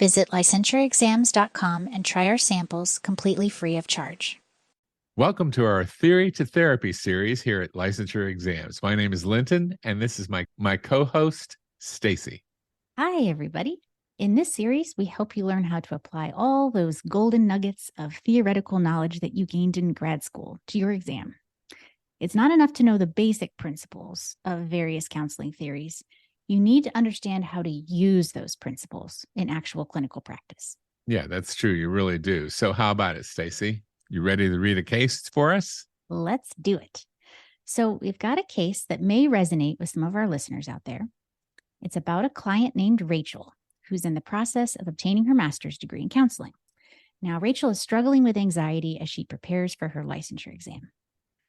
Visit licensureexams.com and try our samples completely free of charge. Welcome to our Theory to Therapy series here at Licensure Exams. My name is Linton, and this is my co-host, Stacy. Hi, everybody. In this series, we help you learn how to apply all those golden nuggets of theoretical knowledge that you gained in grad school to your exam. It's not enough to know the basic principles of various counseling theories. You need to understand how to use those principles in actual clinical practice. Yeah, that's true. You really do. So how about it, Stacy? You ready to read a case for us? Let's do it. So we've got a case that may resonate with some of our listeners out there. It's about a client named Rachel, who's in the process of obtaining her master's degree in counseling. Now, Rachel is struggling with anxiety as she prepares for her licensure exam.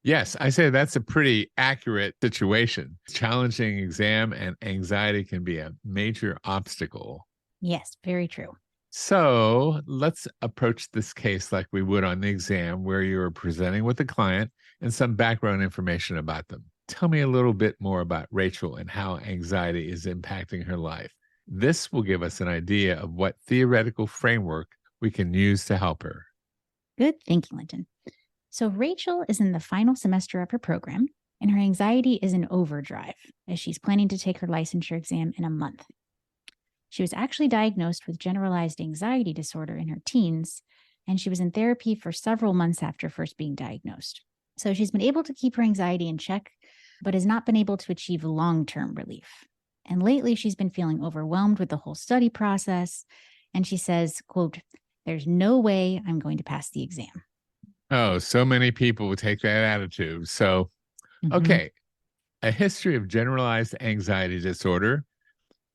Yes, I say that's a pretty accurate situation. Challenging exam and anxiety can be a major obstacle. Yes, very true. So let's approach this case like we would on the exam, where you're presenting with the client and some background information about them. Tell me a little bit more about Rachel and how anxiety is impacting her life. This will give us an idea of what theoretical framework we can use to help her. Good thinking, Linton. So Rachel is in the final semester of her program, and her anxiety is in overdrive as she's planning to take her licensure exam in a month. She was actually diagnosed with generalized anxiety disorder in her teens, and she was in therapy for several months after first being diagnosed. So she's been able to keep her anxiety in check, but has not been able to achieve long-term relief. And lately, she's been feeling overwhelmed with the whole study process, and she says, quote, "There's no way I'm going to pass the exam." Oh, so many people would take that attitude. So, okay, a history of generalized anxiety disorder,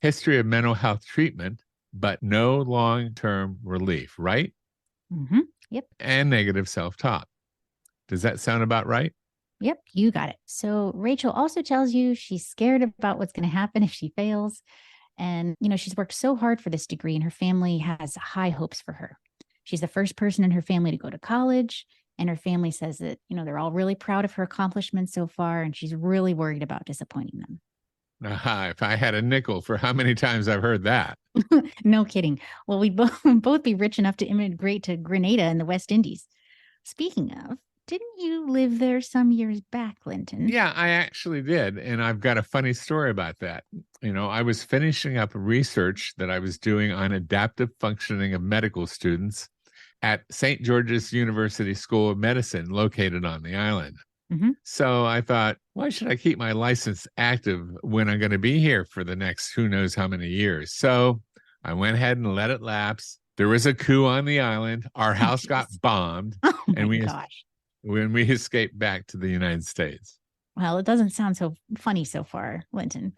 history of mental health treatment, but no long-term relief, right? Yep. And negative self-talk. Does that sound about right? Yep, you got it. So Rachel also tells you she's scared about what's going to happen if she fails. And, she's worked so hard for this degree and her family has high hopes for her. She's the first person in her family to go to college. And her family says that, they're all really proud of her accomplishments so far. And she's really worried about disappointing them. If I had a nickel for how many times I've heard that. No kidding. Well, we'd both be rich enough to immigrate to Grenada in the West Indies. Speaking of, didn't you live there some years back, Linton? Yeah, I actually did. And I've got a funny story about that. I was finishing up research that I was doing on adaptive functioning of medical students at St. George's University School of Medicine, located on the island. So I thought, why should I keep my license active when I'm going to be here for the next who knows how many years? So I went ahead and let it lapse. There was a coup on the island. Our house got bombed. When we escaped back to the United States. Well, it doesn't sound so funny so far, Linton.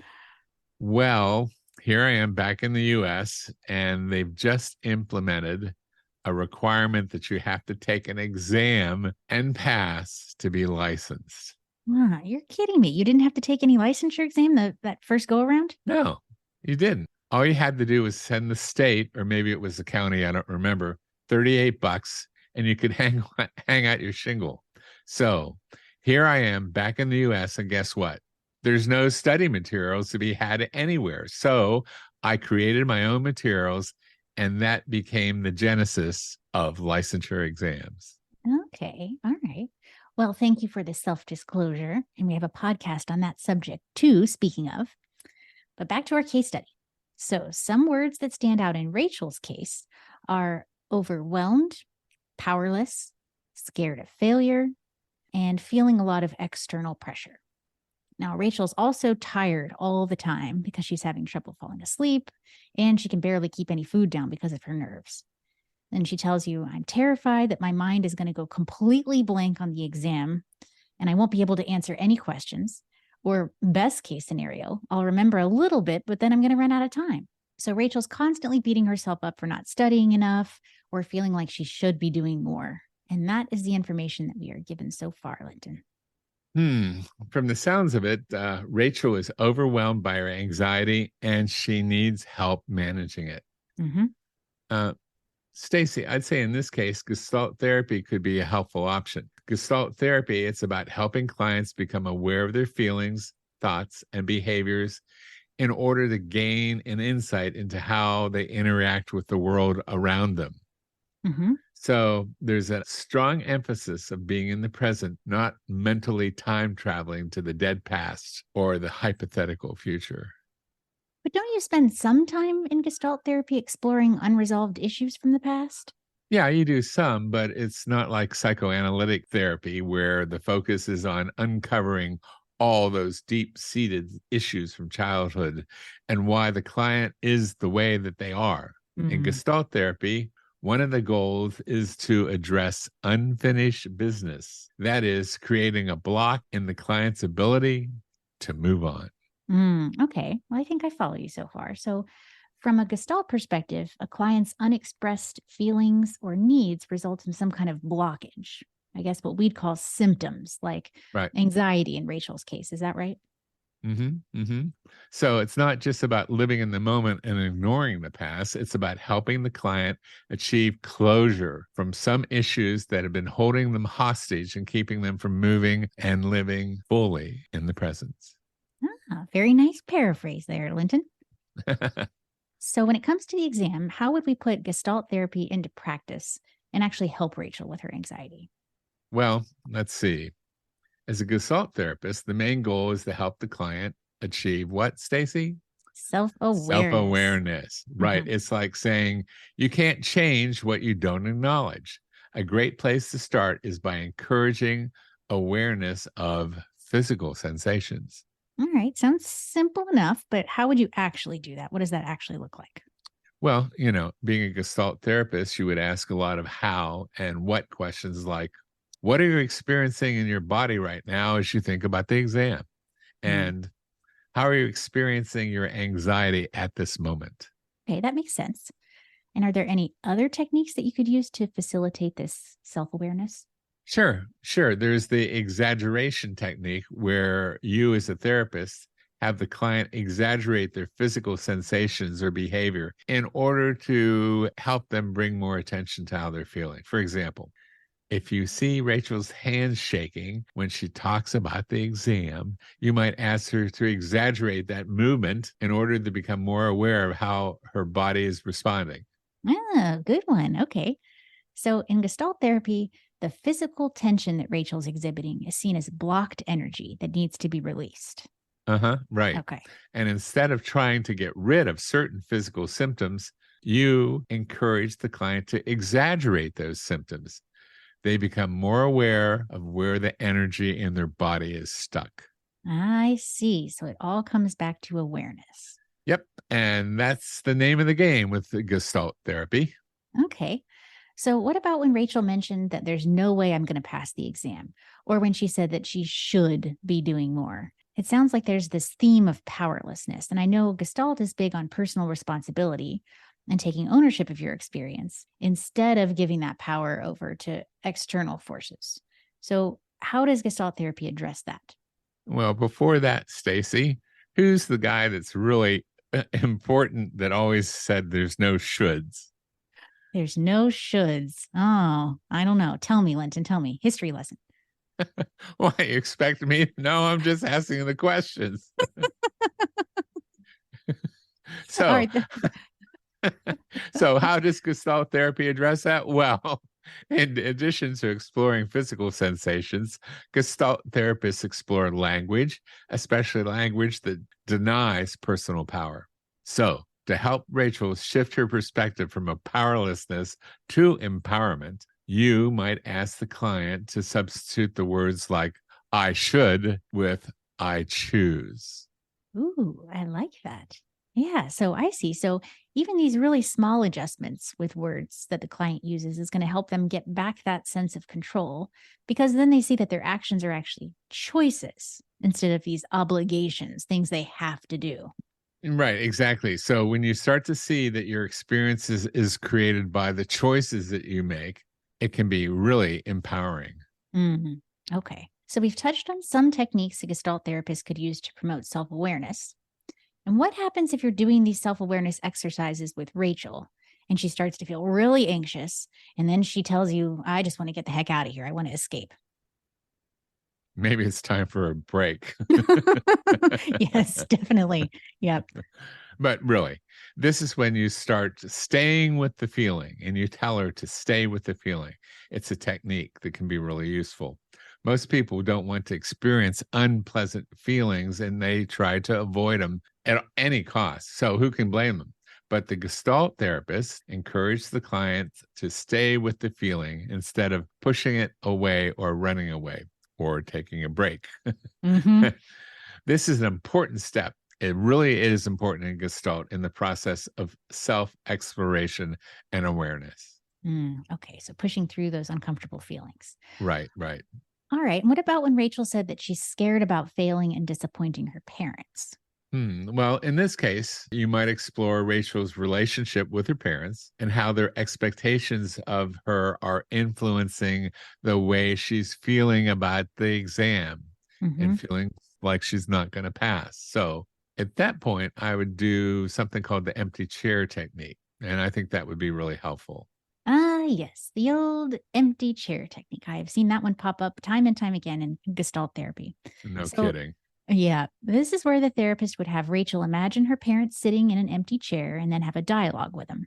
Well, here I am back in the U.S., and they've just implemented a requirement that you have to take an exam and pass to be licensed. You're kidding me. You didn't have to take any licensure exam that first go around? No, you didn't. All you had to do was send the state, or maybe it was the county, I don't remember, $38, and you could hang out your shingle. So here I am back in the U.S., and guess what? There's no study materials to be had anywhere. So I created my own materials, and that became the genesis of licensure exams. Okay. All right. Well, thank you for the self-disclosure. And we have a podcast on that subject too, speaking of. But back to our case study. So some words that stand out in Rachel's case are overwhelmed, powerless, scared of failure, and feeling a lot of external pressure. Now, Rachel's also tired all the time because she's having trouble falling asleep, and she can barely keep any food down because of her nerves. Then she tells you, "I'm terrified that my mind is going to go completely blank on the exam, and I won't be able to answer any questions. Or best case scenario, I'll remember a little bit, but then I'm going to run out of time." So Rachel's constantly beating herself up for not studying enough or feeling like she should be doing more. And that is the information that we are given so far, Linton. From the sounds of it, Rachel is overwhelmed by her anxiety and she needs help managing it. Stacy, I'd say in this case, Gestalt therapy could be a helpful option. Gestalt therapy, it's about helping clients become aware of their feelings, thoughts, and behaviors in order to gain an insight into how they interact with the world around them. Mm-hmm. So there's a strong emphasis of being in the present, not mentally time traveling to the dead past or the hypothetical future. But don't you spend some time in Gestalt therapy exploring unresolved issues from the past? Yeah, you do some, but it's not like psychoanalytic therapy where the focus is on uncovering all those deep-seated issues from childhood and why the client is the way that they are. In Gestalt therapy, one of the goals is to address unfinished business. That is, creating a block in the client's ability to move on. Okay. Well, I think I follow you so far. So, from a Gestalt perspective, a client's unexpressed feelings or needs result in some kind of blockage. I guess what we'd call symptoms, like Right. anxiety in Rachel's case. Is that right? So it's not just about living in the moment and ignoring the past. It's about helping the client achieve closure from some issues that have been holding them hostage and keeping them from moving and living fully in the present. Very nice paraphrase there, Linton. So when it comes to the exam, how would we put Gestalt therapy into practice and actually help Rachel with her anxiety? Well, let's see. As a Gestalt therapist, the main goal is to help the client achieve what, Stacy? Self-awareness. Self-awareness. Right. It's like saying you can't change what you don't acknowledge. A great place to start is by encouraging awareness of physical sensations. All right. Sounds simple enough, but how would you actually do that? What does that actually look like? Well, being a Gestalt therapist, you would ask a lot of how and what questions like, what are you experiencing in your body right now as you think about the exam? And how are you experiencing your anxiety at this moment? Okay, that makes sense. And are there any other techniques that you could use to facilitate this self-awareness? Sure. There's the exaggeration technique where you as a therapist have the client exaggerate their physical sensations or behavior in order to help them bring more attention to how they're feeling. For example, if you see Rachel's hands shaking when she talks about the exam, you might ask her to exaggerate that movement in order to become more aware of how her body is responding. Good one. Okay. So in Gestalt therapy, the physical tension that Rachel's exhibiting is seen as blocked energy that needs to be released. Right. Okay. And instead of trying to get rid of certain physical symptoms, you encourage the client to exaggerate those symptoms. They become more aware of where the energy in their body is stuck. I see. So it all comes back to awareness. Yep. And that's the name of the game with the Gestalt therapy. Okay. So what about when Rachel mentioned that there's no way I'm going to pass the exam, or when she said that she should be doing more? It sounds like there's this theme of powerlessness. And I know Gestalt is big on personal responsibility and taking ownership of your experience instead of giving that power over to external forces. So how does Gestalt therapy address that? Well, before that, Stacy, who's the guy that's really important that always said there's no shoulds? There's no shoulds. Oh, I don't know. Tell me, Linton, tell me. History lesson. Why, you expect me to know? I'm just asking the questions. So, so how does Gestalt therapy address that? Well, in addition to exploring physical sensations, Gestalt therapists explore language, especially language that denies personal power. So, to help Rachel shift her perspective from a powerlessness to empowerment, you might ask the client to substitute the words like I should with I choose. Ooh, I like that. Yeah, so I see. So even these really small adjustments with words that the client uses is going to help them get back that sense of control, because then they see that their actions are actually choices instead of these obligations, things they have to do. Right, exactly. So when you start to see that your experience is created by the choices that you make, it can be really empowering. Okay. So we've touched on some techniques a Gestalt therapist could use to promote self-awareness. And what happens if you're doing these self-awareness exercises with Rachel and she starts to feel really anxious and then she tells you, I just want to get the heck out of here. I want to escape. Maybe it's time for a break. Yes, definitely. Yep. But really, this is when you start staying with the feeling and you tell her to stay with the feeling. It's a technique that can be really useful. Most people don't want to experience unpleasant feelings and they try to avoid them at any cost. So who can blame them? But the Gestalt therapist encouraged the client to stay with the feeling instead of pushing it away or running away or taking a break. hmm This is an important step. It really is important in Gestalt in the process of self-exploration and awareness. Okay, so pushing through those uncomfortable feelings. Right, right. All right. And what about when Rachel said that she's scared about failing and disappointing her parents? Well, in this case, you might explore Rachel's relationship with her parents and how their expectations of her are influencing the way she's feeling about the exam hmm and feeling like she's not going to pass. So at that point, I would do something called the empty chair technique. And I think that would be really helpful. Yes, the old empty chair technique. I have seen that one pop up time and time again in Gestalt therapy. No So, kidding. yeah, this is where the therapist would have Rachel imagine her parents sitting in an empty chair and then have a dialogue with them,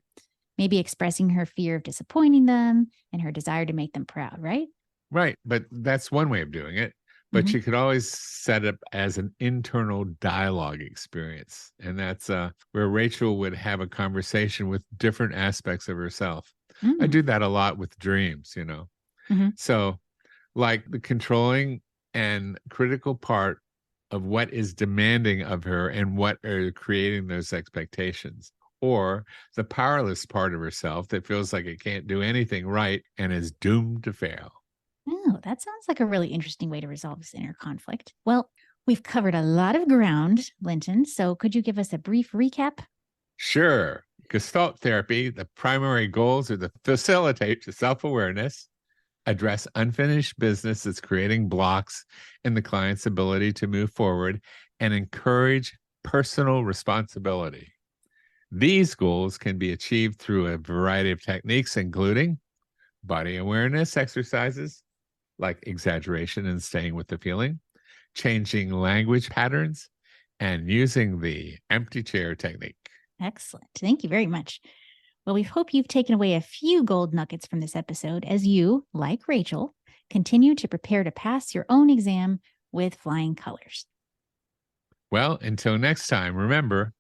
maybe expressing her fear of disappointing them and her desire to make them proud, right? Right. But that's one way of doing it. But hmm you could always set it as an internal dialogue experience. And that's where Rachel would have a conversation with different aspects of herself. I Mm-hmm. do that a lot with dreams. So, like the controlling and critical part of what is demanding of her and what are creating those expectations, or the powerless part of herself that feels like it can't do anything right and is doomed to fail. Oh, that sounds like a really interesting way to resolve this inner conflict. Well, we've covered a lot of ground, Linton. So could you give us a brief recap? Sure. Gestalt therapy, the primary goals are to facilitate self-awareness, address unfinished business that's creating blocks in the client's ability to move forward, and encourage personal responsibility. These goals can be achieved through a variety of techniques, including body awareness exercises like exaggeration and staying with the feeling, changing language patterns, and using the empty chair technique. Excellent. Thank you very much. Well, we hope you've taken away a few gold nuggets from this episode as you, like Rachel, continue to prepare to pass your own exam with flying colors. Well, until next time, remember,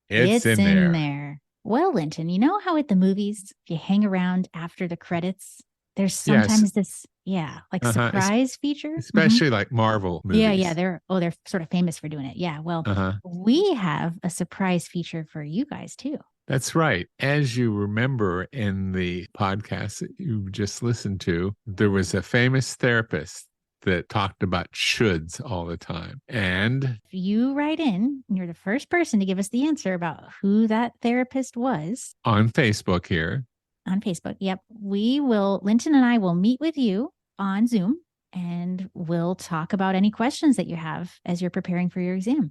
it's in in there. there. Well, Linton, you know how at the movies, if you hang around after the credits, there's Yes. sometimes this, like Uh-huh. surprise feature. Especially like Marvel movies. Yeah. They're sort of famous for doing it. Yeah. Well, Uh-huh. we have a surprise feature for you guys too. That's right. As you remember in the podcast that you just listened to, there was a famous therapist that talked about shoulds all the time. And If you write in, you're the first person to give us the answer about who that therapist was on Facebook here. on Facebook. Yep. Linton and I will meet with you on Zoom and we'll talk about any questions that you have as you're preparing for your exam.